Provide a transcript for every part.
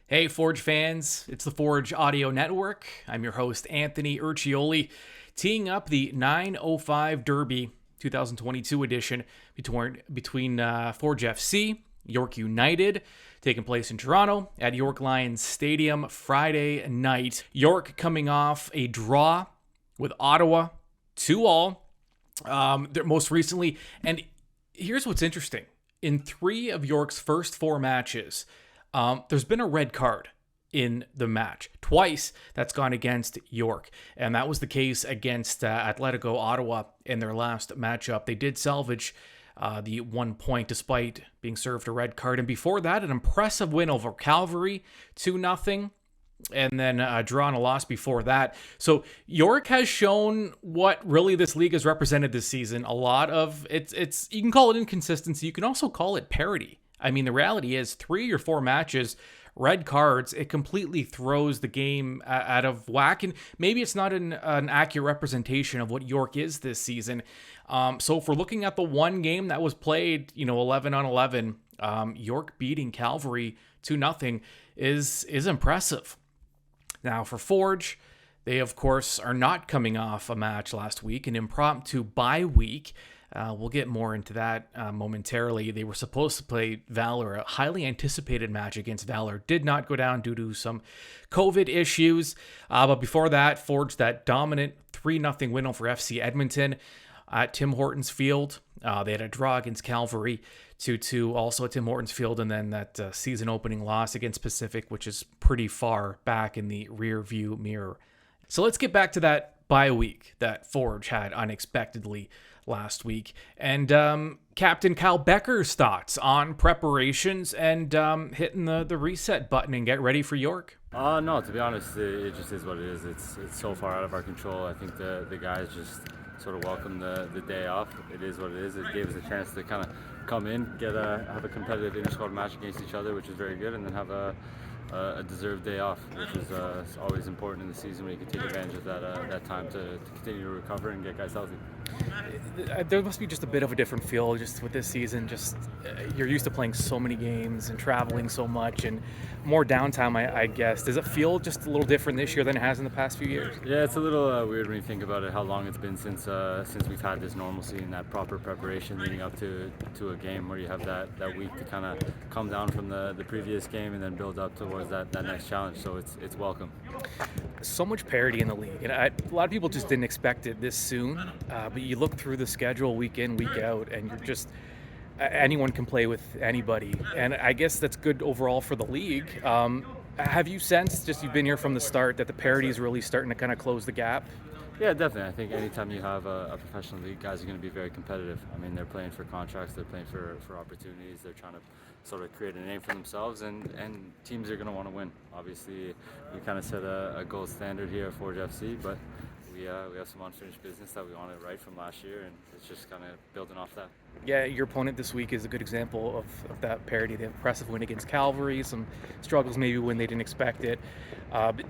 Hey, Forge fans, it's the Forge Audio Network. I'm your host, Anthony Urciuoli, teeing up the 905 Derby 2022 edition between Forge FC, York United, taking place in Toronto at York Lions Stadium Friday night. York coming off a draw with Ottawa, 2-all, most recently. And here's what's interesting. In 3 of York's first 4 matches, there's been a red card in the match. Twice that's gone against York. And that was the case against Atletico Ottawa in their last matchup. They did salvage the 1 point despite being served a red card. And before that, an impressive win over Calvary, 2-0. And then a draw and a loss before that. So York has shown what really this league has represented this season. A lot of it's you can call it inconsistency. You can also call it parity. I mean, the reality is 3 or 4 matches, red cards, it completely throws the game out of whack. And maybe it's not an accurate representation of what York is this season. So if we're looking at the one game that was played, 11-on-11, York beating Calvary 2-0 is impressive. Now for Forge, they of course are not coming off a match last week, an impromptu bye week. We'll get more into that momentarily. They were supposed to play Valor, a highly anticipated match against Valor. Did not go down due to some COVID issues. But before that, Forged that dominant 3-0 win over FC Edmonton at Tim Hortons Field. They had a draw against Calvary 2-2, also at Tim Hortons Field, and then that season opening loss against Pacific, which is pretty far back in the rear view mirror. So let's get back to that bye week that Forge had unexpectedly last week. And Captain Kyle Becker's thoughts on preparations and hitting the reset button and get ready for York. No, to be honest, it just is what it is. It's so far out of our control. I think the guys just sort of welcome the day off. It is what it is. It gave us a chance to kind of come in, have a competitive inter-squad match against each other, which is very good, and then have a deserved day off, which is always important in the season when you can take advantage of that time to continue to recover and get guys healthy. There must be just a bit of a different feel just with this season. Just you're used to playing so many games and traveling so much and more downtime, I guess. Does it feel just a little different this year than it has in the past few years? Yeah, it's a little weird when you think about it, how long it's been since we've had this normalcy and that proper preparation leading up to a game where you have that week to kind of come down from the previous game and then build up towards that next challenge. So it's welcome. So much parity in the league, and a lot of people just didn't expect it this soon. But you look through the schedule week in, week out, and you're just anyone can play with anybody, and I guess that's good overall for the league. Have you sensed, just you've been here from the start, that the parity is really starting to kind of close the gap? Yeah, definitely. I think anytime you have a professional league, guys are going to be very competitive. I mean, they're playing for contracts, they're playing for opportunities, they're trying to sort of create a name for themselves, and teams are going to want to win. Obviously, we kind of set a gold standard here at Forge FC, but we have some unfinished business that we wanted right from last year, and it's just kind of building off that. Yeah, your opponent this week is a good example of that parity. The impressive win against Calvary, some struggles maybe when they didn't expect it. But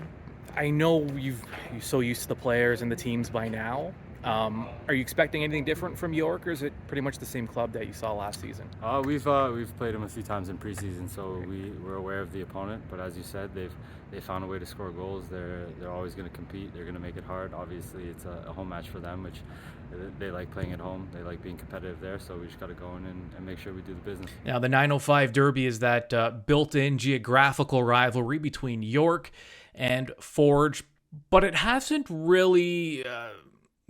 I know you're so used to the players and the teams by now. Are you expecting anything different from York, or is it pretty much the same club that you saw last season? We've played them a few times in preseason, so we're aware of the opponent. But as you said, they found a way to score goals. They're always going to compete. They're going to make it hard. Obviously, it's a home match for them, which they like playing at home. They like being competitive there. So we just got to go in and make sure we do the business. Now, the 905 Derby is that built-in geographical rivalry between York and Forge, but it hasn't really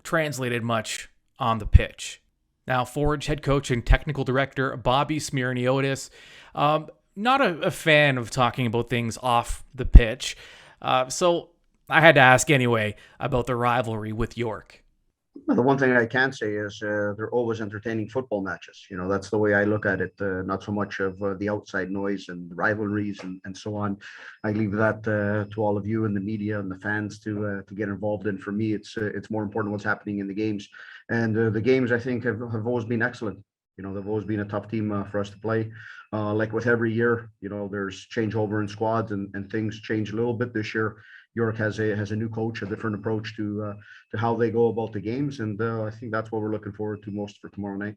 translated much on the pitch. Now, Forge head coach and technical director Bobby Smirniotis, not a fan of talking about things off the pitch. So I had to ask anyway about the rivalry with York. Well, the one thing I can say is they're always entertaining football matches. That's the way I look at it. Not so much of the outside noise and rivalries and so on. I leave that to all of you and the media and the fans to get involved in. For me, it's more important what's happening in the games. And the games, I think, have always been excellent. They've always been a tough team for us to play. Like with every year, there's changeover in squads and things change a little bit this year. York has a new coach, a different approach to how they go about the games, and I think that's what we're looking forward to most for tomorrow night.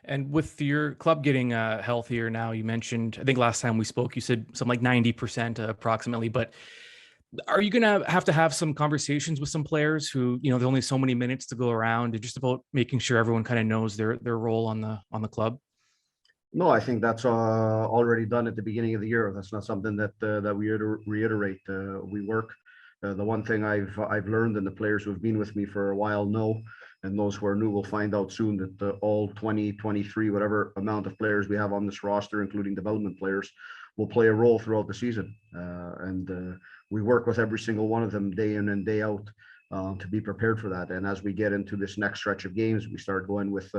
And with your club getting healthier now, you mentioned, I think last time we spoke, you said something like 90% approximately, but are you going to have some conversations with some players who, there's only so many minutes to go around, and just about making sure everyone kind of knows their role on the club? No, I think that's already done at the beginning of the year. That's not something that we reiterate. We work. The one thing I've learned, and the players who have been with me for a while know, and those who are new will find out soon, that all 20, 23, whatever amount of players we have on this roster, including development players, will play a role throughout the season. And we work with every single one of them day in and day out to be prepared for that. And as we get into this next stretch of games, we start going with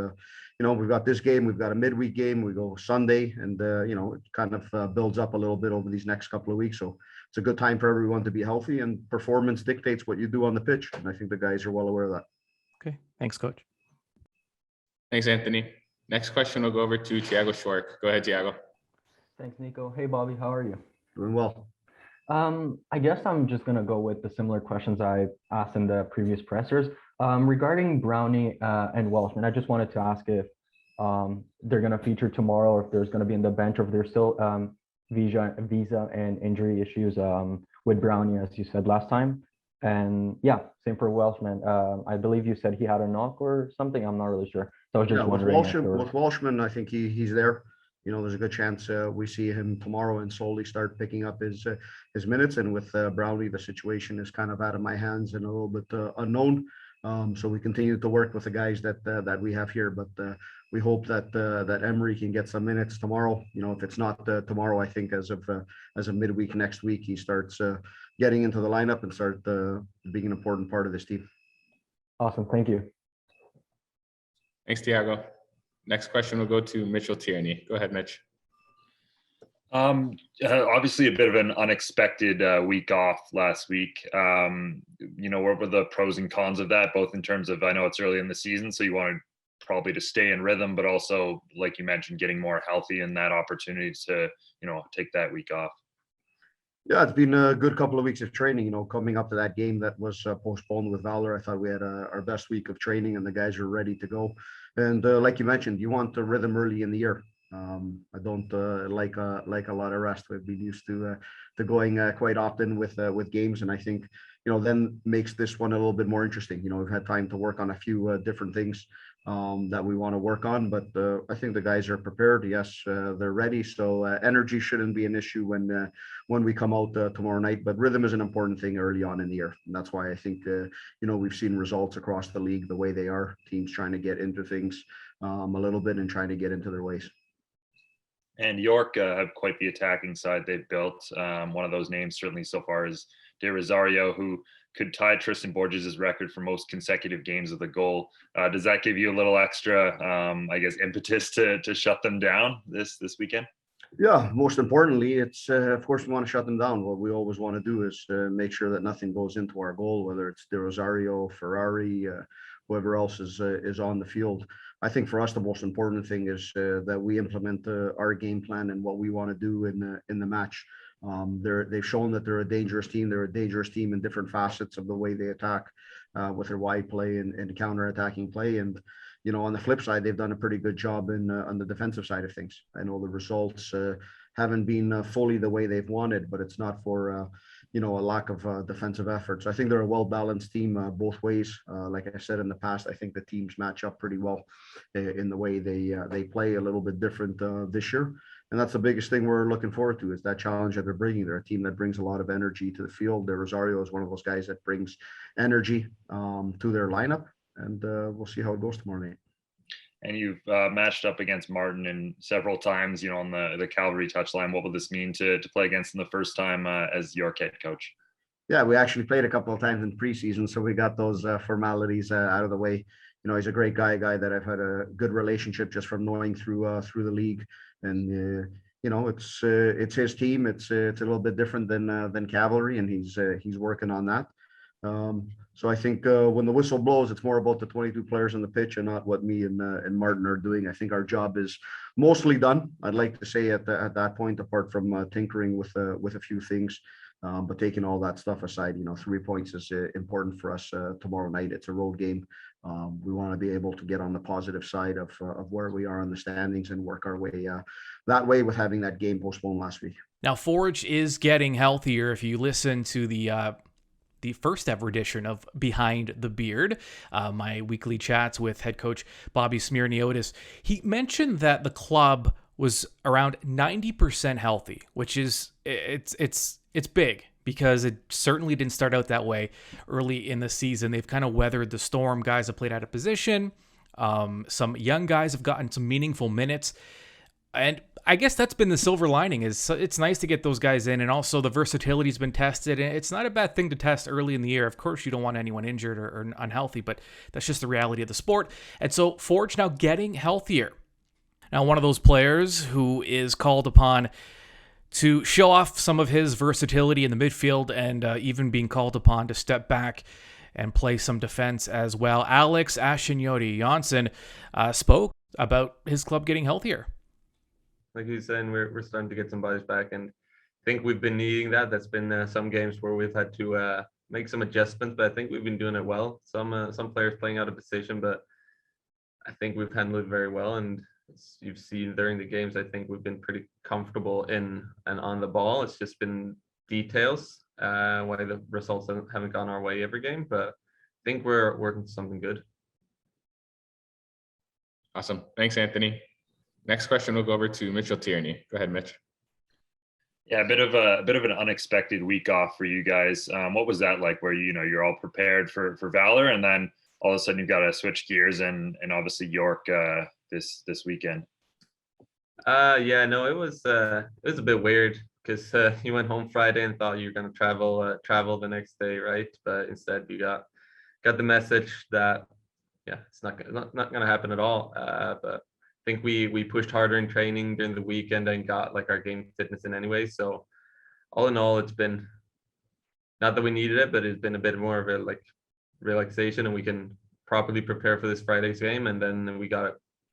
we've got this game, we've got a midweek game, we go Sunday, and it kind of builds up a little bit over these next couple of weeks. So it's a good time for everyone to be healthy, and performance dictates what you do on the pitch. And I think the guys are well aware of that. Okay. Thanks, Coach. Thanks, Anthony. Next question will go over to Tiago Schwark. Go ahead, Tiago. Thanks, Nico. Hey, Bobby, how are you? Doing well. I guess I'm just going to go with the similar questions I asked in the previous pressers. Regarding Brownie and Welshman, I just wanted to ask if they're going to feature tomorrow, or if there's going to be in the bench, or if there's still visa and injury issues with Brownie, as you said last time. And yeah, same for Welshman. I believe you said he had a knock or something. I'm not really sure. So I was just wondering. With Welshman, I think he's there. There's a good chance we see him tomorrow and slowly start picking up his minutes. And with Brownie, the situation is kind of out of my hands and a little bit unknown. So we continue to work with the guys that we have here, but we hope that Emery can get some minutes tomorrow. If it's not tomorrow, I think as of midweek next week, he starts getting into the lineup and start being an important part of this team. Awesome, thank you. Thanks, Tiago. Next question will go to Mitchell Tierney. Go ahead, Mitch. Obviously a bit of an unexpected week off last week. What were the pros and cons of that, both in terms of, I know it's early in the season, so you wanted probably to stay in rhythm, but also, like you mentioned, getting more healthy and that opportunity to, take that week off? Yeah, it's been a good couple of weeks of training, coming up to that game that was postponed with Valor. I thought we had our best week of training, and the guys are ready to go. And like you mentioned, you want the rhythm early in the year. I don't like a lot of rest. We've been used to going quite often with games, and I think then makes this one a little bit more interesting. We've had time to work on a few different things that we want to work on, but I think the guys are prepared. Yes, they're ready. So energy shouldn't be an issue when we come out tomorrow night. But rhythm is an important thing early on in the year, and that's why I think we've seen results across the league the way they are. Teams trying to get into things a little bit and trying to get into their ways. And York have quite the attacking side they've built. One of those names certainly so far is De Rosario, who could tie Tristan Borges' record for most consecutive games with a goal. Does that give you a little extra, impetus to shut them down this weekend? Yeah, most importantly, it's of course we want to shut them down. What we always want to do is make sure that nothing goes into our goal, whether it's De Rosario, Ferrari, whoever else is on the field. I think for us the most important thing is that we implement our game plan and what we want to do in the match. They've shown that they're a dangerous team. They're a dangerous team in different facets of the way they attack with their wide play and counter-attacking play. And on the flip side, they've done a pretty good job on the defensive side of things. I know the results haven't been fully the way they've wanted, but it's not for a lack of defensive efforts. I think they're a well-balanced team both ways. Like I said in the past, I think the teams match up pretty well in the way they play, a little bit different this year. And that's the biggest thing we're looking forward to, is that challenge that they're bringing. They're a team that brings a lot of energy to the field. De Rosario is one of those guys that brings energy to their lineup, and we'll see how it goes tomorrow night. And you've matched up against Martin several times, on the Calvary touchline. What will this mean to play against them the first time as York head coach? Yeah, we actually played a couple of times in preseason, so we got those formalities out of the way. He's a great guy that I've had a good relationship just from knowing through the league. And it's his team. It's a little bit different than Cavalry, and he's working on that. So I think when the whistle blows, it's more about the 22 players on the pitch and not what me and Martin are doing. I think our job is mostly done. I'd like to say at that point, apart from tinkering with a few things. But taking all that stuff aside, 3 points is important for us tomorrow night. It's a road game. We want to be able to get on the positive side of where we are in the standings and work our way that way with having that game postponed last week. Now, Forge is getting healthier. If you listen to the first ever edition of Behind the Beard, my weekly chats with head coach Bobby Smirniotis, he mentioned that the club was around 90% healthy, which is it's big because it certainly didn't start out that way early in the season. They've kind of weathered the storm. Guys have played out of position. Some young guys have gotten some meaningful minutes. And I guess that's been the silver lining, is it's nice to get those guys in, and also the versatility's been tested, and it's not a bad thing to test early in the year. Of course, you don't want anyone injured or unhealthy, but that's just the reality of the sport. And so Forge now getting healthier. Now, one of those players who is called upon to show off some of his versatility in the midfield and even being called upon to step back and play some defense as well, Alex Ashinyote Janssen spoke about his club getting healthier. Like he's saying, we're starting to get some bodies back, and I think we've been needing that. That's been some games where we've had to make some adjustments, but I think we've been doing it well. Some players playing out of position, but I think we've handled it very well. And as you've seen during the games, I think we've been pretty comfortable in and on the ball. It's just been details why the results haven't gone our way every game, but I think we're working something good. Awesome. Thanks, Anthony. Next question will go over to Mitchell Tierney. Go ahead, Mitch. Yeah, a bit of an unexpected week off for you guys. What was that like, where you're all prepared for Valor, and then all of a sudden you've got to switch gears and obviously York this weekend? Yeah, no, it was a bit weird because you went home Friday and thought you were going to travel the next day, right? But instead you got the message that it's not going to happen at all. But I think we pushed harder in training during the weekend and got like our game fitness in anyway. So all in all, it's been, not that we needed it, but it's been a bit more of a like relaxation, and we can properly prepare for this Friday's game. And then we got a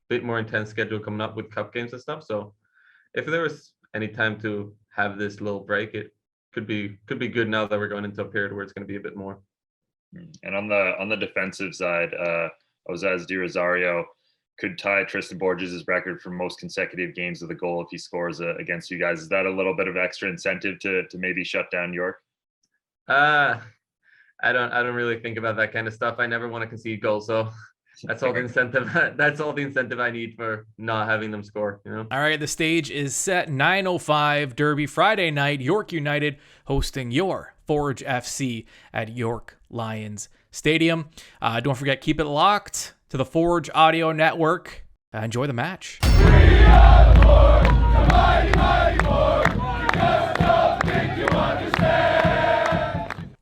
bit more intense schedule coming up with cup games and stuff. So if there was any time to have this little break, it could be good now that we're going into a period where it's going to be a bit more. And on the defensive side, Osaz Di Rosario could tie Tristan Borges' record for most consecutive games of the goal if he scores against you guys. Is that a little bit of extra incentive to maybe shut down York? I don't really think about that kind of stuff. I never want to concede goals, so that's all the incentive. That's all the incentive I need for not having them score. All right, the stage is set. 9:05 Derby Friday night. York United hosting your Forge FC at York Lions Stadium. Don't forget, keep it locked to the Forge Audio Network. Enjoy the match.